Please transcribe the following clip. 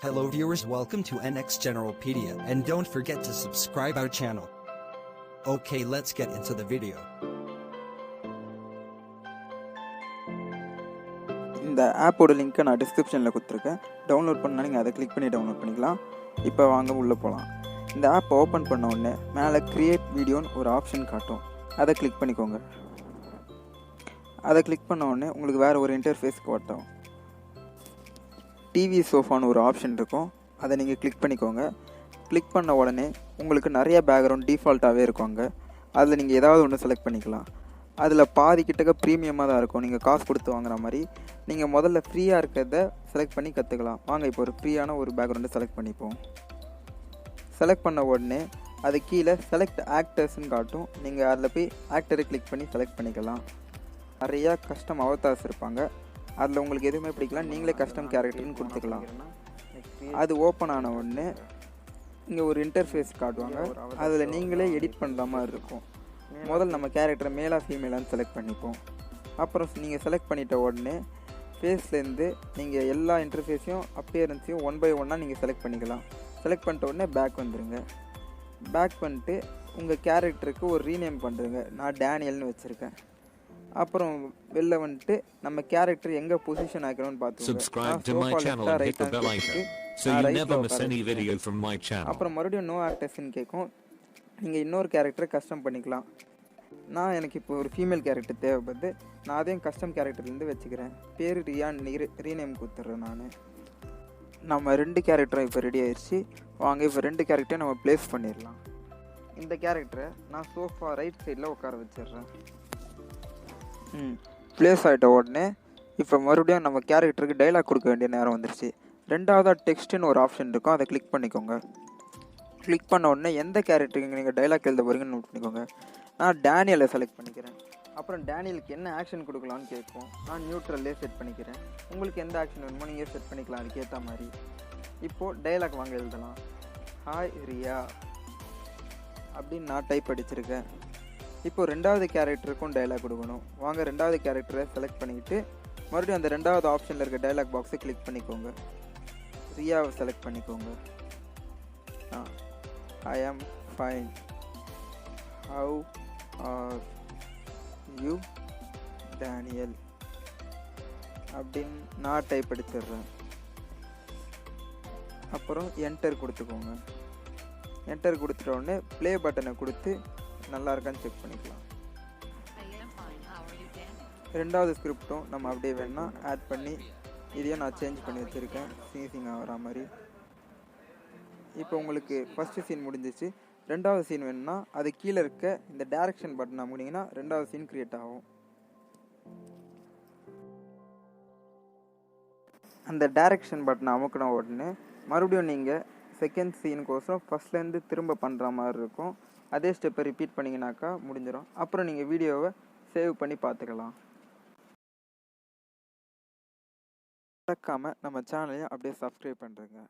Hello viewers, welcome to NXGEN and don't forget to subscribe our channel. Okay, let's get into the video. இந்த ஆப்போட லிங்க்கை நான் டிஸ்கிரிப்ஷனில் கொடுத்துருக்கேன். டவுன்லோட் பண்ணா நீங்கள் அதை கிளிக் பண்ணி டவுன்லோட் பண்ணிக்கலாம். இப்போ வாங்க உள்ளே போகலாம். இந்த ஆப் ஓப்பன் பண்ண உடனே மேலே கிரியேட் வீடியோன்னு ஒரு ஆப்ஷன் காட்டும். அதை கிளிக் பண்ணிக்கோங்க. அதை கிளிக் பண்ண உடனே உங்களுக்கு வேறு ஒரு இன்டர்ஃபேஸ் காட்டும். டிவி சோஃபான்னு ஒரு ஆப்ஷன் இருக்கும். அதை நீங்கள் கிளிக் பண்ணிக்கோங்க. கிளிக் பண்ண உடனே உங்களுக்கு நிறைய பேக்ரவுண்ட் டிஃபால்ட்டாகவே இருக்குங்க. அதில் நீங்கள் ஏதாவது ஒன்று செலக்ட் பண்ணிக்கலாம். அதில் பாதி கிட்டக்க ப்ரீமியமாக தான் இருக்கும், நீங்கள் காசு கொடுத்து வாங்குற மாதிரி. நீங்கள் முதல்ல ஃப்ரீயாக இருக்கிறத செலக்ட் பண்ணி கற்றுக்கலாம். வாங்க இப்போ ஒரு ஃப்ரீயான ஒரு பேக்ரவுண்டை செலக்ட் பண்ணிப்போம். செலக்ட் பண்ண உடனே அது கீழே செலக்ட் ஆக்டர்ஸ்ன்னு காட்டும். நீங்கள் அதில் போய் ஆக்டரை கிளிக் பண்ணி செலக்ட் பண்ணிக்கலாம். நிறையா கஸ்டம் அவதார்ஸ் இருப்பாங்க. அதில் உங்களுக்கு எதுவுமே பிடிக்கலாம், நீங்களே கஸ்டம் கேரக்டர்னு கொடுத்துக்கலாம். அது ஓப்பன் ஆன உடனே இங்கே ஒரு இன்டர்ஃபேஸ் காட்டுவாங்க. அதில் நீங்களே எடிட் பண்ணுற மாதிரி இருக்கும். முதல்ல நம்ம கேரக்டரை மேலாக ஃபீமேலான்னு செலக்ட் பண்ணிப்போம். அப்புறம் நீங்கள் செலக்ட் பண்ணிட்ட உடனே ஃபேஸ்லேருந்து நீங்கள் எல்லா இன்டர்ஃபேஸையும் அப்பியரன்ஸையும் ஒன் பை ஒன்னாக நீங்கள் செலக்ட் பண்ணிக்கலாம். செலக்ட் பண்ணிட்ட உடனே பேக் வந்துடுங்க. பேக் பண்ணிட்டு உங்கள் கேரக்டருக்கு ஒரு ரீநேம் பண்ணுறங்க. நான் டேனியல்னு வச்சுருக்கேன். அப்புறம் வெளில வந்துட்டு நம்ம கேரக்டர் எங்கே பொசிஷன் ஆகிறோம்னு பார்த்துக்கோங்க. அப்புறம் மறுபடியும் நோ ஆக்டர்ஸ்ன்னு கேட்கும். நீங்கள் இன்னொரு கேரக்டரை கஸ்டம் பண்ணிக்கலாம். எனக்கு இப்போ ஒரு ஃபீமேல் கேரக்டர் தேவைப்படுது. நான் அதையும் கஸ்டம் கேரக்டர்லேருந்து வச்சுக்கிறேன். பேர் ரியான்னு ரீநேம் கொடுத்துட்றேன். நம்ம 2 கேரக்டரும் இப்போ ரெடி ஆயிடுச்சு. வாங்க இப்போ 2 கேரக்டரையும் நம்ம ப்ளேஸ் பண்ணிடலாம். இந்த கேரக்டரை நான் சோஃபா ரைட் சைடில் உட்கார வச்சிடுறேன். ப்ளேஸ் ஆகிட்ட உடனே இப்போ மறுபடியும் நம்ம கேரக்டருக்கு டைலாக் கொடுக்க வேண்டிய நேரம் வந்துருச்சு. ரெண்டாவதாக டெக்ஸ்ட்டுன்னு ஒரு ஆப்ஷன் இருக்கும். அதை கிளிக் பண்ணிக்கோங்க. கிளிக் பண்ண உடனே எந்த கேரக்டருக்கு நீங்கள் டைலாக் எழுத போகிறீங்கன்னு நோட் பண்ணிக்கோங்க. நான் டேனியலை செலக்ட் பண்ணிக்கிறேன். அப்புறம் டேனியலுக்கு என்ன ஆக்ஷன் கொடுக்கலான்னு கேட்கும். நான் நியூட்ரல்லே செட் பண்ணிக்கிறேன். உங்களுக்கு எந்த ஆக்ஷன் வேணுமோ நீங்கள் செட் பண்ணிக்கலாம் அதுக்கேற்ற மாதிரி. இப்போது டைலாக் வாங்க எழுதலாம். ஹாய் ரியா அப்படின்னு நான் டைப் அடிச்சிருக்கேன். இப்போது 2வது கேரக்டருக்கும் டைலாக் கொடுக்கணும். வாங்க 2வது கேரக்டரை செலக்ட் பண்ணிக்கிட்டு மறுபடியும் அந்த 2வது ஆப்ஷனில் இருக்க டைலாக் பாக்ஸை கிளிக் பண்ணிக்கோங்க. ரியாவை செலக்ட் பண்ணிக்கோங்க. I am fine. How are you, Daniel? அப்படின்னு நான் டைப் அடிச்சிடுறேன். அப்புறம் என்டர் கொடுத்துக்கோங்க. என்டர் கொடுத்துட்ட உடனே ப்ளே பட்டனை கொடுத்து நல்லா இருக்கான்னு செக் பண்ணிக்கலாம். 2வது ஸ்கிரிப்டும் நம்ம அப்படியே வேணால் ஆட் பண்ணி இதையும் நான் சேஞ்ச் பண்ணி வச்சுருக்கேன் சீசிங் ஆகிற மாதிரி. இப்போ உங்களுக்கு ஃபஸ்ட்டு சீன் முடிஞ்சிச்சு. 2வது சீன் வேணும்னா அது கீழே இருக்க இந்த டைரக்ஷன் பட்டன் அமுக்குனீங்கன்னா 2வது சீன் க்ரியேட் ஆகும். அந்த டைரக்ஷன் பட்டன் அமுக்கின உடனே மறுபடியும் நீங்கள் செகண்ட் சீனுக்கோசரம் ஃபஸ்ட்லேருந்து திரும்ப பண்ணுற மாதிரி இருக்கும். அதே ஸ்டெப்பை ரிப்பீட் பண்ணிங்கனாக்கா முடிஞ்சிடும். அப்புறம் நீங்கள் வீடியோவை சேவ் பண்ணி பார்த்துக்கலாம். மறக்காமல் நம்ம சேனலையும் அப்படியே சப்ஸ்கிரைப் பண்ணுறேங்க.